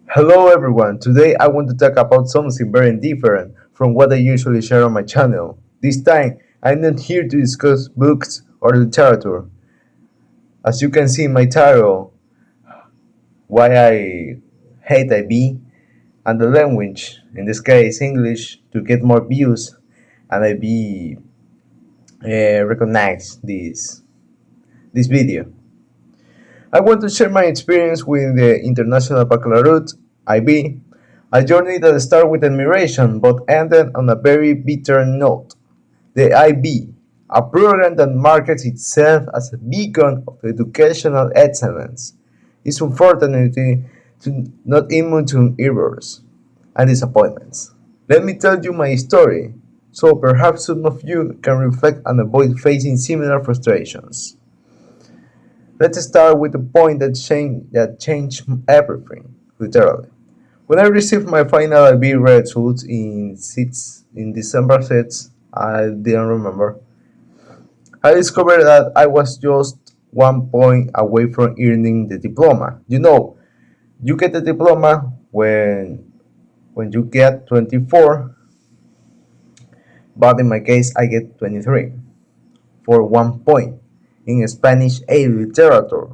Hello everyone, today I want to talk about something very different from what I usually share on my channel. This time, I'm not here to discuss books or literature. As you can see in my title, why I hate IB and the language, in this case English, to get more views and IB recognize this video. I want to share my experience with the International Baccalaureate IB, a journey that started with admiration but ended on a very bitter note. The IB, a program that markets itself as a beacon of educational excellence, is unfortunately not immune to errors and disappointments. Let me tell you my story, so perhaps some of you can reflect and avoid facing similar frustrations. Let's start with the point that changed everything, literally. When I received my final IB results in December 6th, I didn't remember. I discovered that I was just 1 point away from earning the diploma. You get the diploma when you get 24, but in my case I get 23 for 1 point in Spanish A literature.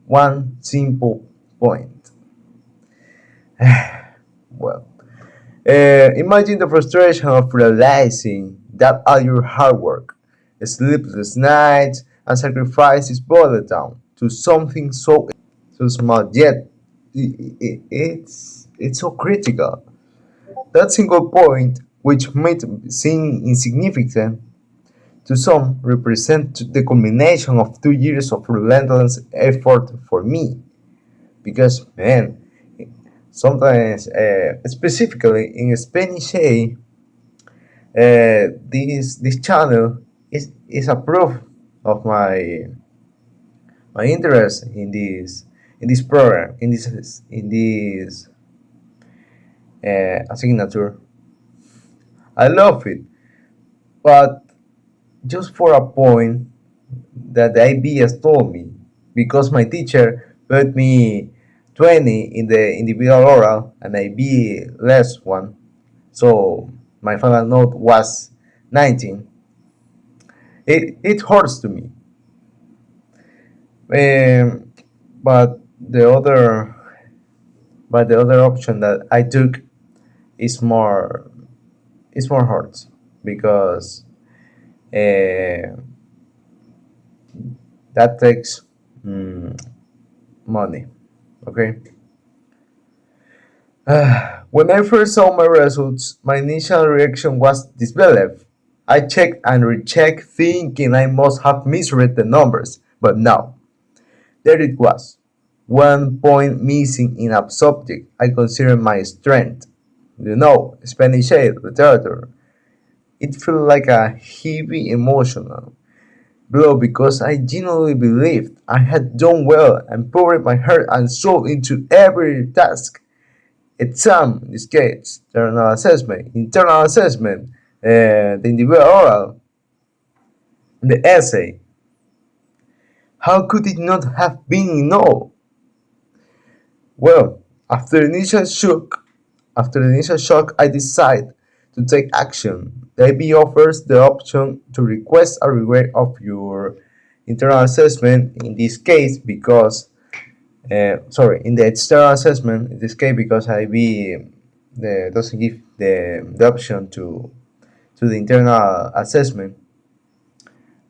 One simple point. Well, imagine the frustration of realizing that all your hard work, sleepless nights, and sacrifices boiled down to something so small, yet it's so critical. That single point, which might seem insignificant to some, represents the culmination of 2 years of relentless effort for me. Because, man, sometimes, specifically in Spanish A, this channel is a proof of my interest in this program in this signature. I love it, but just for a point that the IB has told me, because my teacher put me 20 in the individual oral and IB less one, so my final note was 19. It hurts to me. Um, but the other the other option that I took is more hurts because uh, that takes mm, money. Okay. When I first saw my results, my initial reaction was disbelief. I checked and rechecked, thinking I must have misread the numbers, but no. There it was. 1 point missing in a subject I consider my strength. Spanish aid, literature. It felt like a heavy emotional blow because I genuinely believed I had done well and poured my heart and soul into every task. Exam, in this case, internal assessment, the individual oral, the essay. How could it not have been enough? Well, after the initial shock, I decide to take action. The IB offers the option to request a rewrite of your internal assessment. In this case, because in the external assessment. In this case, because IB doesn't give the option to the internal assessment.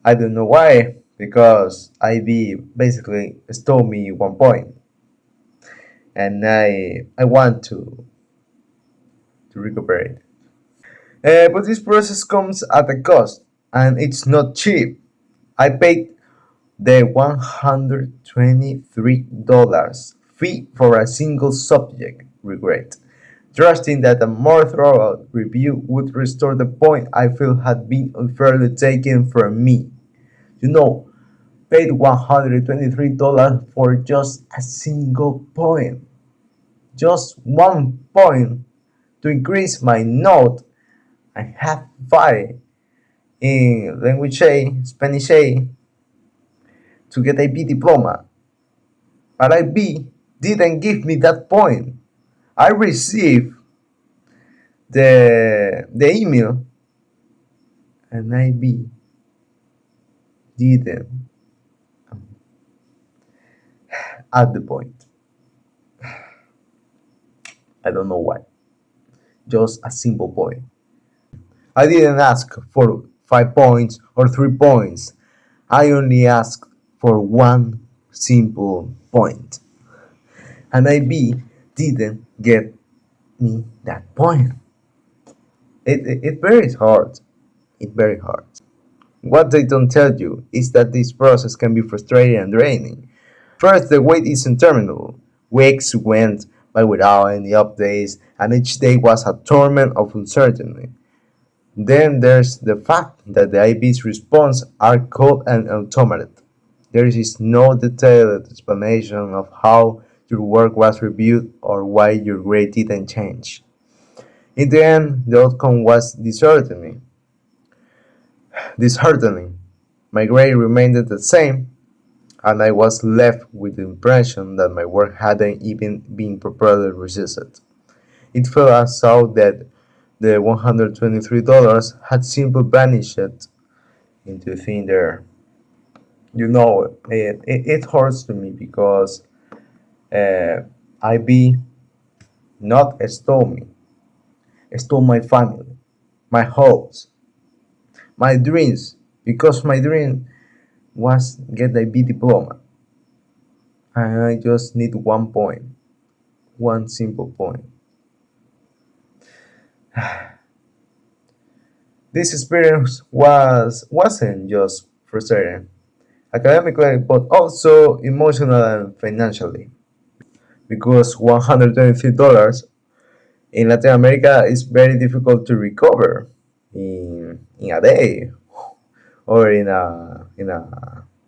I don't know why. Because IB basically stole me 1 point, and I want to recuperate. But this process comes at a cost, and it's not cheap. I paid the $123 fee for a single subject, regret, trusting that a more thorough review would restore the point I feel had been unfairly taken from me. You know, paid $123 for just a single point. Just 1 point to increase my note. I have 5 in language A, Spanish A, to get a B diploma. But IB didn't give me that point. I received the email and IB didn't at the point. I don't know why. Just a simple point. I didn't ask for 5 points or 3 points. I only asked for one simple point. And IB didn't get me that point. It very hard. It very hard. What they don't tell you is that this process can be frustrating and draining. First, the wait is interminable. Weeks went by without any updates, and each day was a torment of uncertainty. Then there's the fact that the IB's response are cold and automated. There is no detailed explanation of how your work was reviewed or why your grade didn't change. In the end, the outcome was disheartening. My grade remained the same, and I was left with the impression that my work hadn't even been properly registered. It felt as though that the $123 had simply vanished into thin air. It hurts to me because IB not stole me, stole my family, my hopes, my dreams, because my dream was get the IB diploma, and I just need 1 point, one simple point. This experience wasn't just frustrating academically, but also emotional and financially, because $123 in Latin America is very difficult to recover in a day or in a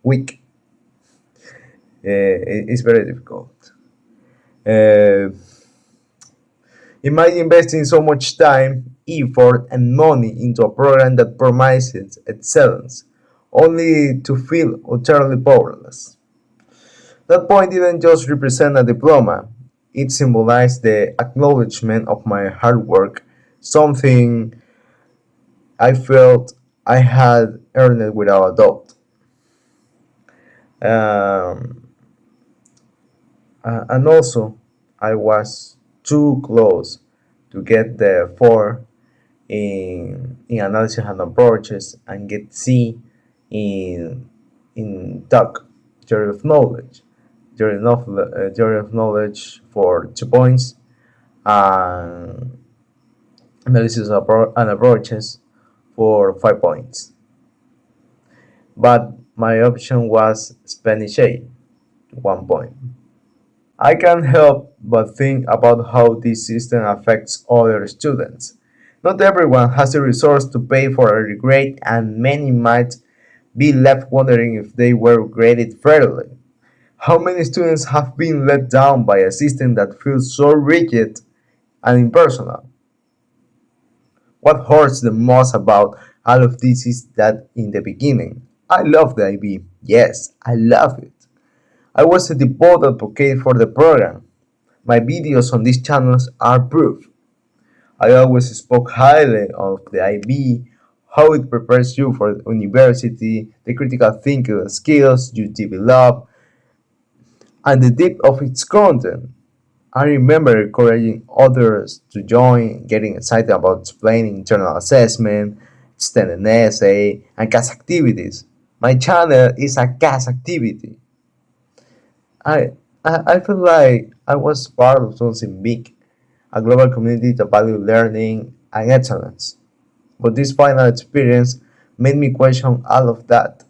week. It's very difficult. Uh, Imagine investing so much time, effort, and money into a program that promises excellence, only to feel utterly powerless. That point didn't just represent a diploma, it symbolized the acknowledgement of my hard work, something I felt I had earned without a doubt. Um, and also, I was too close to get the 4 in analysis and approaches and get C in TAC, theory of knowledge. Theory of knowledge for 2 points and analysis and approaches for 5 points. But my option was Spanish A, 1 point. I can't help but think about how this system affects other students. Not everyone has the resource to pay for a regret, and many might be left wondering if they were graded fairly. How many students have been let down by a system that feels so rigid and impersonal? What hurts the most about all of this is that in the beginning, I loved the IB. Yes, I love it. I was a devout advocate for the program. My videos on these channels are proof. I always spoke highly of the IB, how it prepares you for university, the critical thinking skills you develop, and the depth of its content. I remember encouraging others to join, getting excited about explaining internal assessment, extended essay, and class activities. My channel is a class activity. I, I feel like I was part of something big, a global community that valued learning and excellence. But this final experience made me question all of that.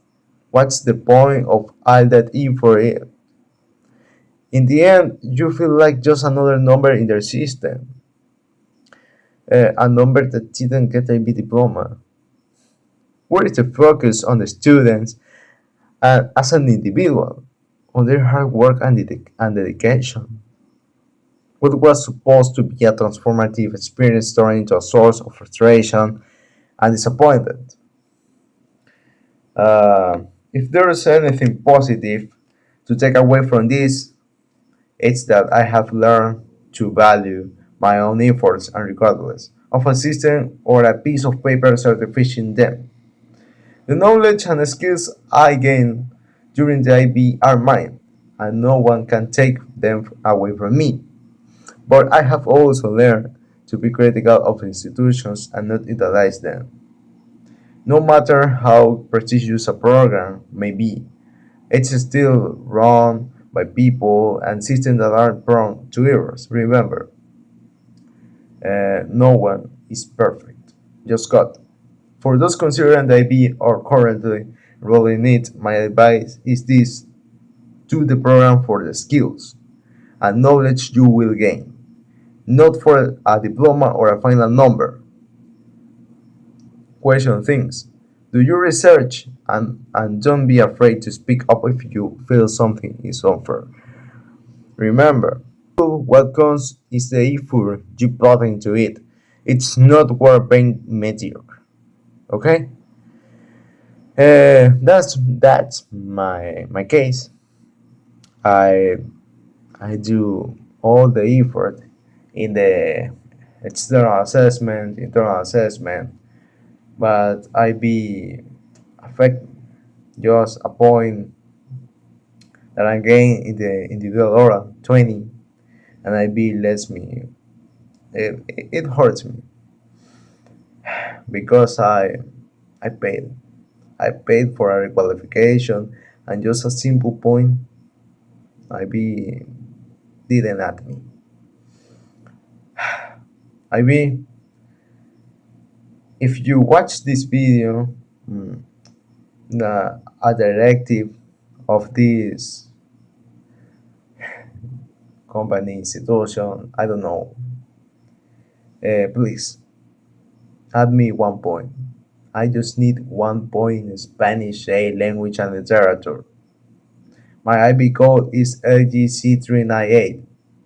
What's the point of all that effort? In the end, you feel like just another number in their system, a number that didn't get a B diploma. Where is the focus on the students and as an individual, on their hard work and dedication? What was supposed to be a transformative experience turned into a source of frustration and disappointment. If there is anything positive to take away from this, it's that I have learned to value my own efforts and regardless of a system or a piece of paper certifying them. The knowledge and skills I gain during the IB are mine, and no one can take them away from me. But I have also learned to be critical of institutions and not idolize them. No matter how prestigious a program may be, it's still run by people and systems that are prone to errors. Remember, no one is perfect, just God. For those considering the IB or currently enrolling in it, my advice is this: do the program for the skills and knowledge you will gain, not for a diploma or a final number. Question things. Do your research and don't be afraid to speak up if you feel something is unfair. Remember, what counts is the effort you put into it. It's not worth being mediocre. Okay? That's my case. I I do all the effort in the external assessment, internal assessment, but I be affect just a point that I gain in the individual oral 20, and I be lets me. It hurts me because I paid. I paid for a requalification, and just a simple point I be didn't at me. I be if you watch this video, mm, a directive of this company institution, I don't know. Please add me 1 point. I just need 1 point in Spanish A language and literature. My IB code is LGC398.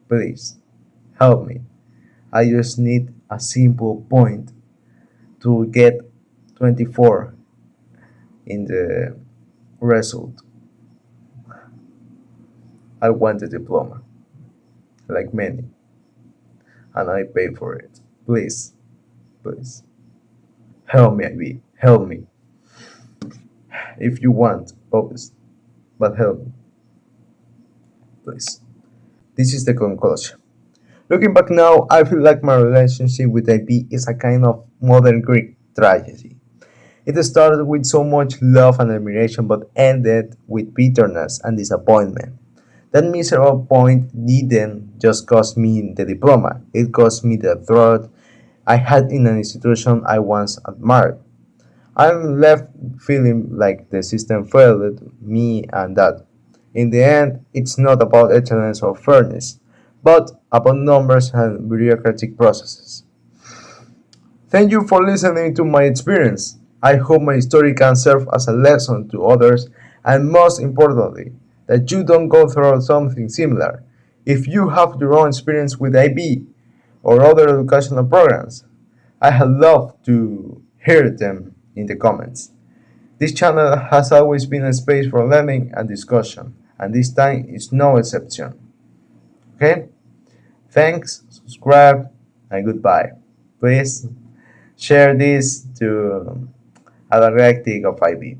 Please help me. I just need a simple point to get 24 in the result. I want a diploma, like many, and I pay for it. Please, please, help me, IB. Help me. If you want, obviously, but help me, please. This is the conclusion. Looking back now, I feel like my relationship with IB is a kind of modern Greek tragedy. It started with so much love and admiration but ended with bitterness and disappointment. That miserable point didn't just cost me the diploma, it cost me the trust I had in an institution I once admired. I'm left feeling like the system failed me and that. In the end, it's not about excellence or fairness, but about numbers and bureaucratic processes. Thank you for listening to my experience. I hope my story can serve as a lesson to others, and most importantly, that you don't go through something similar. If you have your own experience with IB or other educational programs, I would love to hear them in the comments. This channel has always been a space for learning and discussion, and this time is no exception. Okay? Thanks, subscribe, and goodbye. Please share this to a directive of IB.